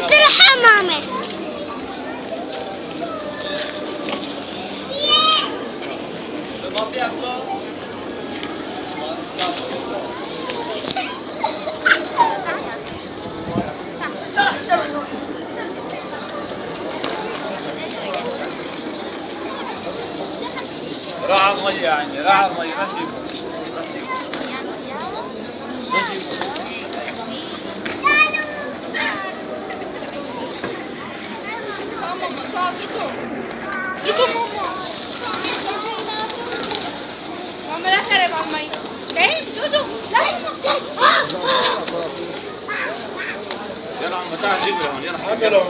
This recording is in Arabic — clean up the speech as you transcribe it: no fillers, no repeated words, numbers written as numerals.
تروح ماما. راح المية يعني راح المية ماشي Mama la cara mama. Eh, Dudu, la. يلا عم تعال جيب يلا